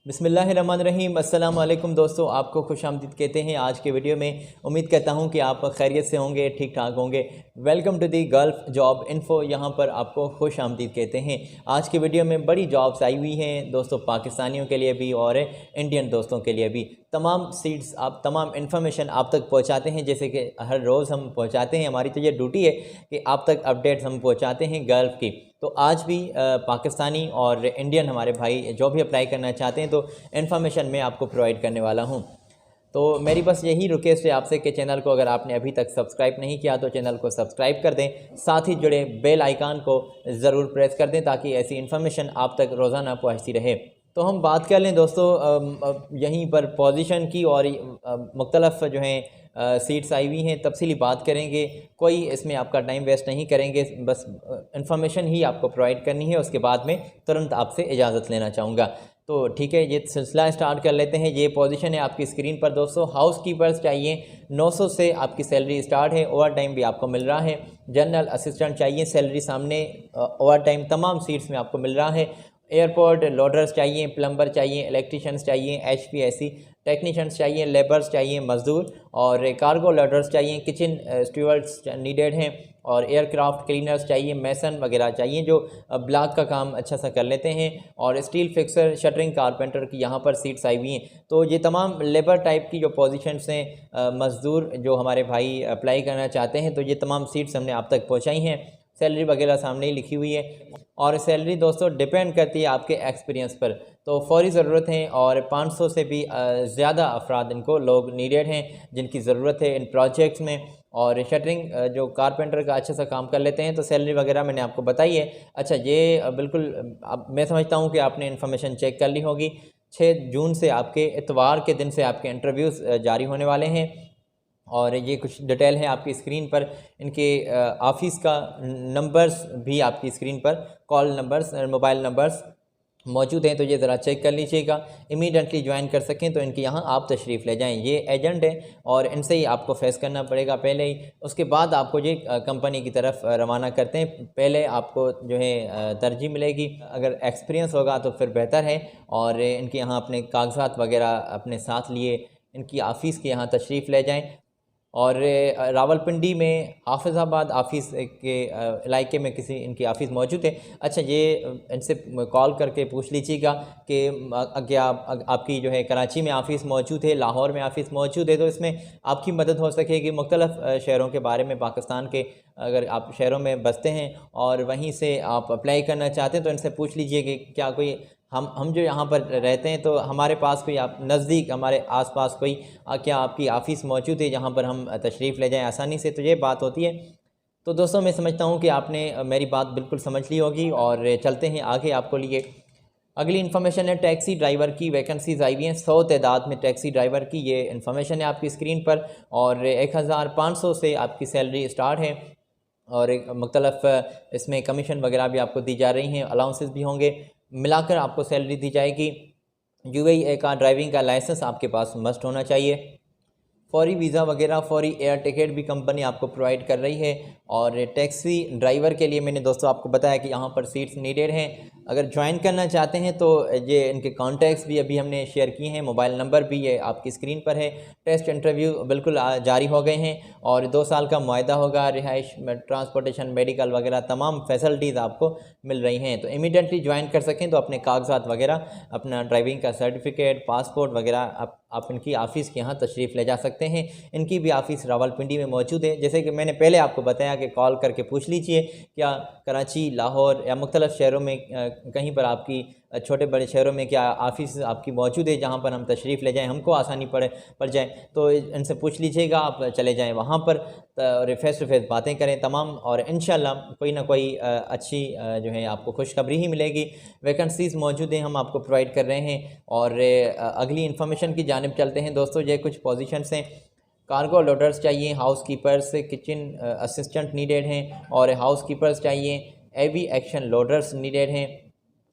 बिस्मिल्लाहिर्रहमानिर्रहीम। अस्सलाम वालेकुम दोस्तों, आपको खुशामदीद कहते हैं आज के वीडियो में। उम्मीद करता हूं कि आप खैरियत से होंगे, ठीक ठाक होंगे। Welcome to the Gulf job info, यहां पर आपको खुशामदीद कहते हैं। आज के वीडियो में बड़ी जॉब्स आई हुई हैं दोस्तों, पाकिस्तानियों के लिए भी और इंडियन दोस्तों के लिए भी। तमाम सीट्स आप तमाम इन्फॉर्मेशन आप तक पहुंचाते हैं, जैसे कि हर रोज़ हम पहुंचाते हैं। हमारी तो ये ड्यूटी है कि आप तक अपडेट्स हम पहुंचाते हैं गल्फ़ की। तो आज भी पाकिस्तानी और इंडियन हमारे भाई जो भी अप्लाई करना चाहते हैं तो इन्फॉर्मेशन मैं आपको प्रोवाइड करने वाला हूं। तो मेरी बस यही रिक्वेस्ट है आपसे कि चैनल को अगर आपने अभी तक सब्सक्राइब नहीं किया तो चैनल को सब्सक्राइब कर दें, साथ ही जुड़े बेल आइकन को ज़रूर प्रेस कर दें ताकि ऐसी इन्फॉर्मेशन आप तक रोज़ाना पहुंचती रहे। तो हम बात कर लें दोस्तों यहीं पर पोजीशन की, और मुख्तलफ़ जो हैं सीट्स आई हुई हैं, तफसीली बात करेंगे। कोई इसमें आपका टाइम वेस्ट नहीं करेंगे, बस इन्फॉर्मेशन ही आपको प्रोवाइड करनी है। उसके बाद में तुरंत आपसे इजाज़त लेना चाहूँगा। तो ठीक है, ये सिलसिला स्टार्ट कर लेते हैं। ये पोजीशन है आपकी स्क्रीन पर दोस्तों। हाउस कीपर्स चाहिए, 900 से आपकी सैलरी स्टार्ट है। ओवर टाइम भी आपको मिल रहा है। जनरल असिस्टेंट चाहिए, सैलरी सामने, ओवर टाइम तमाम सीट्स में आपको मिल रहा है। एयरपोर्ट लोडर्स चाहिए, प्लम्बर चाहिए, इलेक्ट्रिशियंस चाहिए, HVAC टेक्नीशियंस चाहिए, लेबर्स चाहिए, मज़दूर, और कार्गो लोडर्स चाहिए, किचन स्टीवर्ड्स नीडेड हैं, और एयरक्राफ्ट क्लीनर्स चाहिए, मेसन वगैरह चाहिए जो ब्लॉक का काम अच्छा सा कर लेते हैं, और स्टील फिक्सर, शटरिंग कारपेंटर की यहाँ पर सीट्स आई हुई हैं। तो ये तमाम लेबर टाइप की जो पोजीशंस हैं, मज़दूर जो हमारे भाई अप्लाई करना चाहते हैं, तो ये तमाम सीट्स हमने आप तक पहुँचाई हैं। सैलरी वगैरह सामने ही लिखी हुई है, और सैलरी दोस्तों डिपेंड करती है आपके एक्सपीरियंस पर। तो फौरी ज़रूरत है, और 500 से भी ज़्यादा अफराद इनको लोग नीडेड हैं जिनकी ज़रूरत है इन प्रोजेक्ट्स में। और शटरिंग जो कारपेंटर का अच्छा सा काम कर लेते हैं। तो सैलरी वगैरह मैंने आपको बताई है। अच्छा, ये बिल्कुल अब मैं समझता हूँ कि आपने इन्फॉर्मेशन चेक कर ली होगी। 6 जून से आपके इतवार के दिन से आपके इंटरव्यूज़ जारी होने वाले हैं, और ये कुछ डिटेल है आपकी स्क्रीन पर। इनके ऑफ़िस का नंबर्स भी आपकी स्क्रीन पर, कॉल नंबर्स, मोबाइल नंबर्स मौजूद हैं, तो ये ज़रा चेक कर लीजिएगा। इमीडिएटली ज्वाइन कर सकें तो इनके यहाँ आप तशरीफ़ ले जाएं। ये एजेंट है और इनसे ही आपको फेस करना पड़ेगा पहले ही। उसके बाद आपको ये कंपनी की तरफ रवाना करते हैं। पहले आपको जो है तरजीह मिलेगी, अगर एक्सपीरियंस होगा तो फिर बेहतर है। और इनके यहाँ अपने कागजात वगैरह अपने साथ लिए इनकी ऑफ़िस के यहाँ तशरीफ़ ले जाएँ। और रावलपिंडी में हाफिज़ाबाद ऑफ़िस के इलाके में किसी इनकी ऑफ़िस मौजूद है। अच्छा, ये इनसे कॉल करके पूछ लीजिएगा कि क्या आपकी जो है कराची में ऑफ़िस मौजूद है, लाहौर में ऑफ़िस मौजूद है, तो इसमें आपकी मदद हो सकेगी। मुख्तलिफ़ शहरों के बारे में, पाकिस्तान के अगर आप शहरों में बसते हैं और वहीं से आप अप्लाई करना चाहते हैं तो इनसे पूछ लीजिए कि क्या कोई हम जो यहाँ पर रहते हैं तो हमारे पास कोई आप नज़दीक हमारे आसपास कोई क्या आपकी ऑफ़िस मौजूद है जहाँ पर हम तशरीफ़ ले जाएं आसानी से। तो ये बात होती है। तो दोस्तों, मैं समझता हूँ कि आपने मेरी बात बिल्कुल समझ ली होगी, और चलते हैं आगे आपको लिए। अगली इन्फॉर्मेशन है टैक्सी ड्राइवर की। वैकेंसीज़ आई हुई हैं 100 तादाद में टैक्सी ड्राइवर की। ये इन्फॉर्मेशन है आपकी स्क्रीन पर, और 1500 से आपकी सैलरी स्टार्ट है, और एक मुख्तलफ़ इसमें कमीशन वगैरह भी आपको दी जा रही हैं, अलाउंसेस भी होंगे, मिलाकर आपको सैलरी दी जाएगी। UAE का ड्राइविंग का लाइसेंस आपके पास मस्ट होना चाहिए। फौरी वीज़ा वगैरह, फौरी एयर टिकट भी कंपनी आपको प्रोवाइड कर रही है। और टैक्सी ड्राइवर के लिए मैंने दोस्तों आपको बताया कि यहाँ पर सीट्स नीडेड हैं। अगर ज्वाइन करना चाहते हैं तो ये इनके कॉन्टैक्ट्स भी अभी हमने शेयर किए हैं, मोबाइल नंबर भी ये आपकी स्क्रीन पर है। टेस्ट इंटरव्यू बिल्कुल जारी हो गए हैं, और 2 साल का मुआहदा होगा। रिहाइश, ट्रांसपोर्टेशन, मेडिकल वगैरह तमाम फैसिलिटीज़ आपको मिल रही हैं। तो इमीडिएटली ज्वाइन कर सकें तो अपने कागजात वगैरह, अपना ड्राइविंग का सर्टिफिकेट, पासपोर्ट वगैरह आप इनकी ऑफ़िस के यहाँ तशरीफ़ ले जा सकते हैं। इनकी भी ऑफ़िस रावलपिंडी में मौजूद है। जैसे कि मैंने पहले आपको बताया कि कॉल करके पूछ लीजिए क्या कराची, लाहौर या मुख्तलिफ़ शहरों में कहीं पर आपकी छोटे बड़े शहरों में क्या ऑफ़िस आपकी मौजूद है जहाँ पर हम तशरीफ़ ले जाएं, हमको आसानी पड़ जाए। तो इनसे पूछ लीजिएगा, आप चले जाएं वहाँ पर और फ़ेस टू फेस बातें करें तमाम, और इंशाल्लाह कोई ना कोई अच्छी जो है आपको खुशखबरी ही मिलेगी। वैकेंसीज़ मौजूद हैं, हम आपको प्रोवाइड कर रहे हैं। और अगली इन्फॉर्मेशन की जानिब चलते हैं दोस्तों। ये कुछ पोजीशंस हैं। कार्गो लोडर्स चाहिए, house keepers, kitchen assistant needed हैं, और हाउस कीपर्स चाहिए, एवी एक्शन लोडर्स नीडेड हैं,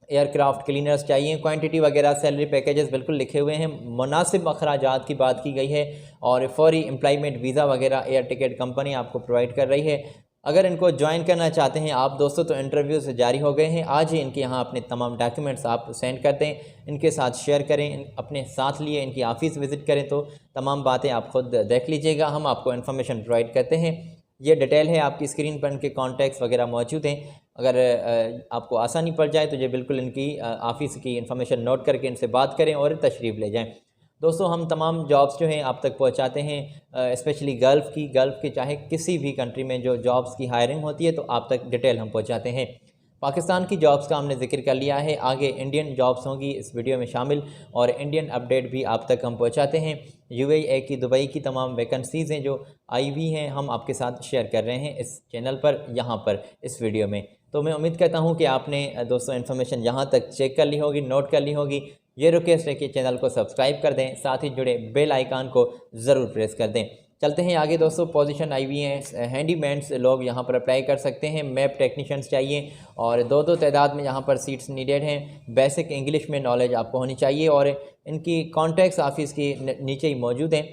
एयरक्राफ्ट क्लीनर्स चाहिए। क्वांटिटी वगैरह, सैलरी पैकेजेस बिल्कुल लिखे हुए हैं। मुनासिब अखराजात की बात की गई है, और फौरी एम्प्लॉयमेंट वीज़ा वगैरह एयर टिकट कंपनी आपको प्रोवाइड कर रही है। अगर इनको ज्वाइन करना चाहते हैं आप दोस्तों तो इंटरव्यू से जारी हो गए हैं। आज ही इनके यहाँ अपने तमाम डॉक्यूमेंट्स आप सेंड कर दें, इनके साथ शेयर करें, अपने साथ लिए इनकी ऑफ़िस विज़िट करें तो तमाम बातें आप ख़ुद देख लीजिएगा। हम आपको इन्फॉर्मेशन प्रोवाइड करते हैं। ये डिटेल है आपकी स्क्रीन पर, इनके कॉन्टैक्ट्स वगैरह मौजूद हैं। अगर आपको आसानी पड़ जाए तो ये बिल्कुल इनकी ऑफ़िस की इन्फॉर्मेशन नोट करके इनसे बात करें और तशरीफ़ ले जाएँ। दोस्तों हम तमाम जॉब्स जो हैं आप तक पहुंचाते हैं, स्पेशली गल्फ़ की चाहे किसी भी कंट्री में जो जॉब्स की हायरिंग होती है तो आप तक डिटेल हम पहुंचाते हैं। पाकिस्तान की जॉब्स का हमने जिक्र कर लिया है, आगे इंडियन जॉब्स होंगी इस वीडियो में शामिल और इंडियन अपडेट भी आप तक हम पहुंचाते हैं। यूएई की, दुबई की तमाम वैकेंसीज़ हैं जो आई हुई हैं, हम आपके साथ शेयर कर रहे हैं इस चैनल पर, यहाँ पर इस वीडियो में। तो मैं उम्मीद करता हूँ कि आपने दोस्तों इन्फॉर्मेशन यहाँ तक चेक कर ली होगी, नोट कर ली होगी। ये रिक्वेस्ट है कि चैनल को सब्सक्राइब कर दें, साथ ही जुड़े बेल आइकन को ज़रूर प्रेस कर दें। चलते हैं आगे दोस्तों। पोजीशन आई हुई हैं, हैंडीमैन्स लोग यहाँ पर अप्लाई कर सकते हैं। मैप टेक्नीशियंस चाहिए और दो तादाद में यहाँ पर सीट्स नीडेड हैं। बेसिक इंग्लिश में नॉलेज आपको होनी चाहिए और इनकी कॉन्टैक्ट्स ऑफिस की नीचे ही मौजूद हैं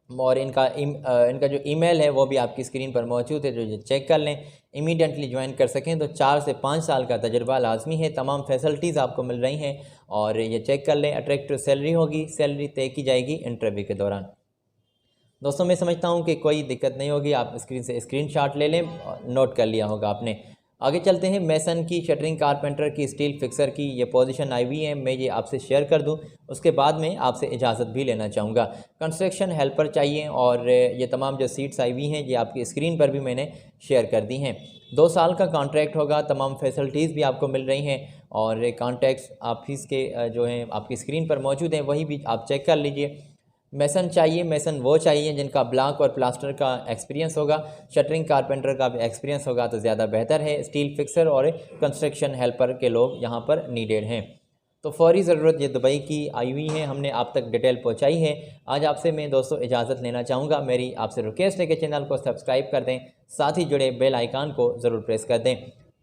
और इनका जो ईमेल है वो भी आपकी स्क्रीन पर मौजूद है, जो ये चेक कर लें। इमीडिएटली ज्वाइन कर सकें तो 4 से 5 साल का तजुर्बा लाजमी है। तमाम फैसिलिटीज़ आपको मिल रही हैं और ये चेक कर लें। अट्रैक्टिव सैलरी होगी, सैलरी तय की जाएगी इंटरव्यू के दौरान। दोस्तों मैं समझता हूँ कि कोई दिक्कत नहीं होगी, आप स्क्रीन से स्क्रीनशॉट ले लें, नोट कर लिया होगा आपने। आगे चलते हैं। मेसन की, शटरिंग कारपेंटर की, स्टील फिक्सर की ये पोजीशन आई हुई है, मैं ये आपसे शेयर कर दूं, उसके बाद में आपसे इजाज़त भी लेना चाहूँगा। कंस्ट्रक्शन हेल्पर चाहिए और ये तमाम जो सीट्स आई हुई हैं ये आपकी स्क्रीन पर भी मैंने शेयर कर दी हैं। 2 साल का कॉन्ट्रैक्ट होगा, तमाम फैसिलिटीज़ भी आपको मिल रही हैं और कॉन्टैक्ट्स ऑफिस के जो हैं आपकी स्क्रीन पर मौजूद हैं, वही भी आप चेक कर लीजिए। मेसन चाहिए, मेसन वो चाहिए जिनका ब्लॉक और प्लास्टर का एक्सपीरियंस होगा, शटरिंग कारपेंटर का भी एक्सपीरियंस होगा तो ज़्यादा बेहतर है। स्टील फिक्सर और कंस्ट्रक्शन हेल्पर के लोग यहाँ पर नीडेड हैं। तो फौरी ज़रूरत ये दुबई की आई हुई है, हमने आप तक डिटेल पहुँचाई है। आज आपसे मैं दोस्तों इजाज़त लेना चाहूँगा। मेरी आपसे रिक्वेस्ट है कि चैनल को सब्सक्राइब कर दें, साथ ही जुड़े बेल आइकन को ज़रूर प्रेस कर दें।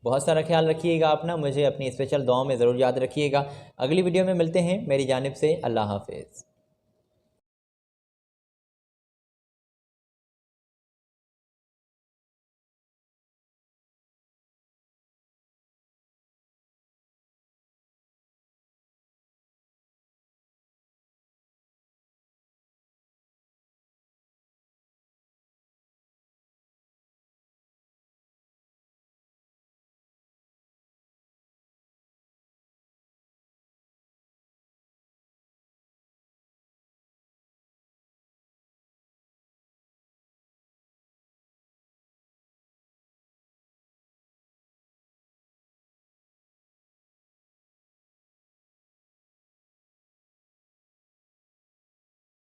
बहुत सारा ख्याल रखिएगा अपना, मुझे अपनी स्पेशल दुआओं में ज़रूर याद रखिएगा। अगली वीडियो में मिलते हैं। मेरी जानिब से अल्लाह हाफ़िज़।